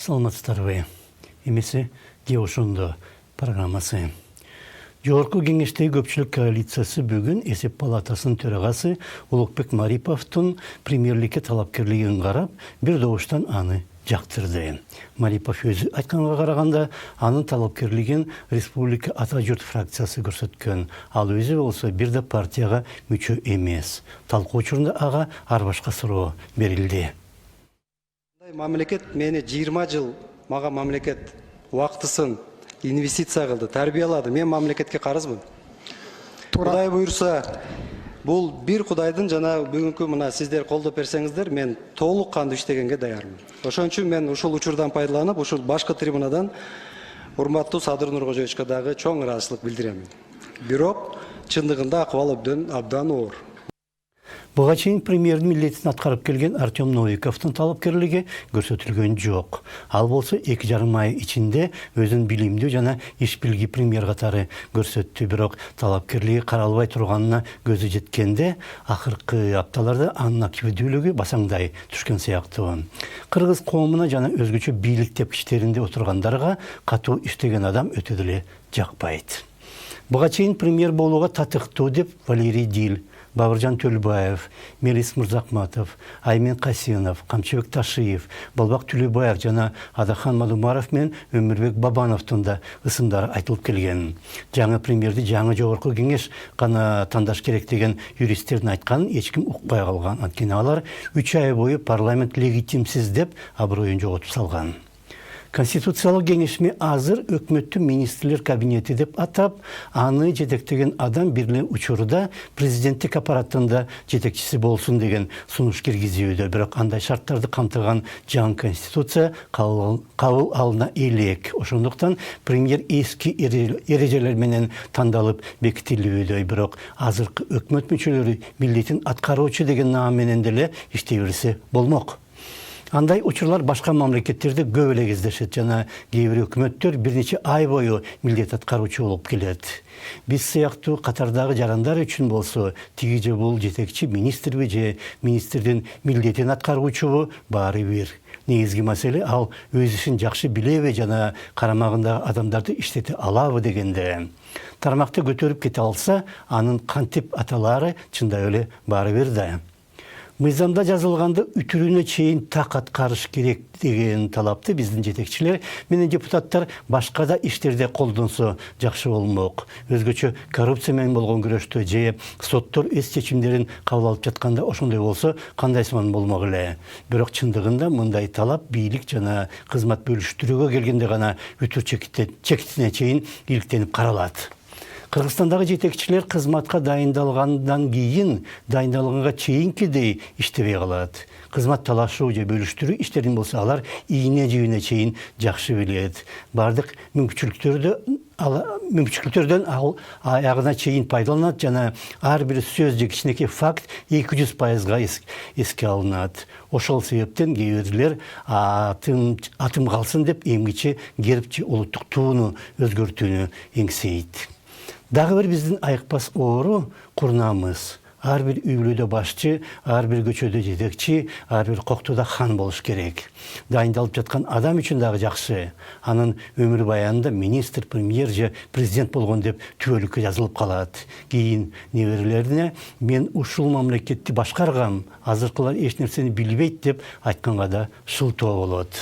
Саламатсыздарбы. Эмеси Геошондо программасы. Жогорку кеңештеги көпчүлүк коалициясы бүгүн эсеп палатасынын төрагасы Улукбек Мариповдун премьерликке талапкерлигин карап, бир добуштан аны жактырды. Марипов өзү айтканга караганда, анын талапкерлигин Республика Ата журт фракциясы көрсөткөн. Ал өзү болсо бир да партияга мүчө эмес. Талкуу учурунда ага ар башка суроо берилди. Мамлекет мени 20 жыл мага мамлекет убактысын инвестиция кылды, тарбиялады. Мен мамлекетке карызмын. Кудай буйрса, бул бир Кудайдын жана бүгүнкү мына сиздер колдоп берсеңиздер, мен толук кандуу иштегенге даярмын. Ошон үчүн мен ушул учурдан пайдаланып, ушул башкы трибунадан урматтуу Садыр Нуркожоевичке дагы чоң ыраазычылык билдирем. Бирок чындыгында акыбал абдан оор. Буга чейин премьердин милдетин аткарып келген Артем Новиковдун талапкерлиги көрсөтүлгөн жок. Ал болсо 2,5 ай ичинде өзүн билимдүү жана иш билги премьер катары көрсөттү. Бирок талапкерлиги каралбай турганына көзү жеткенде, акыркы апталарда анын активдүүлүгү басаңдай түшкөн сыяктуу. Кыргыз коомуна жана өзгөчө бийлик тепкичтеринде отургандарга катуу иштеген адам өтө деле жакпайт. Буга чейин премьер болууга татыктуу деп Валерий Дил, Бабыржан Төлбаев, Мелис Мырзакматов, Аймен Касенов, Камчыбек Ташиев, Балбак Түлөбаев жана Адахан Мадумаров мен Өмүрбек Бабановдун да ысымдары айтылып келген. Жаңы премьерди жаңы жогорку кеңеш гана тандаш керек деген юристтердин айтканын эч ким укпай калган. Анткени алар 3 ай бою парламент легитимсиз деп аброюн жоготуп салган. Конституциялык кеңешме азыр өкмөттүн министрлер кабинети деп атап, аны жетектеген адам бирле учурда президенттик аппараттында жетекчиси болсун деген сунуш киргизүүдө. Бирок андай шарттарды камтыган жаңы конституция кабыл алына элек. Ошондуктан премьер эски эрежелер менен тандалып бекитилүүдө. Бирок азыркы өкмөт мүчөлөрү милдетин аткаруучу деген наам менен деле иштей берсе болмок. Андай учурлар башка мамлекеттерде көп эле кездешет жана кээ бир өкмөттөр бир нече ай бою милдет аткаруучу болуп келет. Биз сыяктуу катардагы жарандар үчүн болсо, тиги же бул жетекчи министрби же министрдин милдетин аткаруучубу баары бир. Негизги маселе ал өз ишин жакшы билеби жана карамагындагы адамдарды иштете алабы дегенде. Тармакты көтөрүп кете алса, анын кантип аталары чындай эле баары бир да. Мыйзамда жазылганда үтүрүүнө чейин так аткарыш керек деген талапты биздин жетекчилер менен депутаттар башка да иштерде колдонсо жакшы болмок. Өзгөчө коррупция менен болгон күрөштө же соттор өз чечимдерин кабыл алып жатканда ошондой болсо кандайсыман болмок эле. Бирок чындыгында мындай талап бийлик жана кызмат бөлүштүрүүгө келгенде гана үтүр чекитине чейин иликтенип каралат. Кыргызстандагы жетекчилер кызматка дайындалгандан кийин дайындалганга чейинкидей иштебей калат. Кызмат талашуу же бөлүштүрүү иштерин болсо алар ийне жибине чейин жакшы билет. Бардык мүмкүнчүлүктөрдөн аягына чейин пайдаланат жана ар бир сөз же кичинекей факт 200% эске алынат. Ошол себептен кээ бирлер атым калсын деп эмгиче керипчи улуттук тууну өзгөртүүнү эңсейт. Дагы бир биздин айыкпас оору курнамыз. Ар бир үй бүлөдө башчы, ар бир көчөдө жетекчи, ар бир коктоодо хан болуш керек. Дайындалып жаткан адам үчүн дагы жакшы. Анын өмүр баянында министр, премьер же президент болгон деп түбөлүккө жазылып калат. Кийин неберелерине мен ушул мамлекетти башкаргам, азыркылар эч нерсени билбейт деп айтканга да шылтоо болот.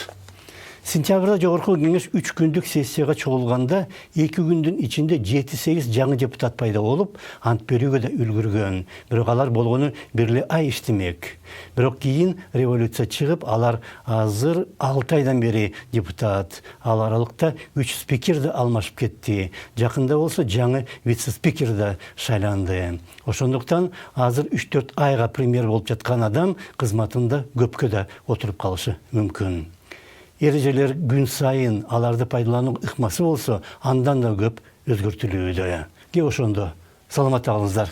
Сентябрда жогорку кеңеш 3 күндүк сессияга чогулганда 2 күндүн ичинде 7-8 жаңы депутат пайда болуп, ант берүүгө да үлгүргөн. Бирок алар болгону бирле ай иштемек. Бирок кийин революция чыгып, алар азыр 6 айдан бери депутат. Ал аралыкта 3 спикер да алмашып кетти. Жакында болсо жаңы вице-спикер да шайланды. Ошондуктан азыр 3-4 айга премьер болуп жаткан адам кызматында көпкө да отуруп калышы мүмкүн. Эрежелер күн сайын аларды пайдалануу ыкмасы болсо, андан да көп өзгөртүлүүдө. Ошондо саламатта калыңыздар.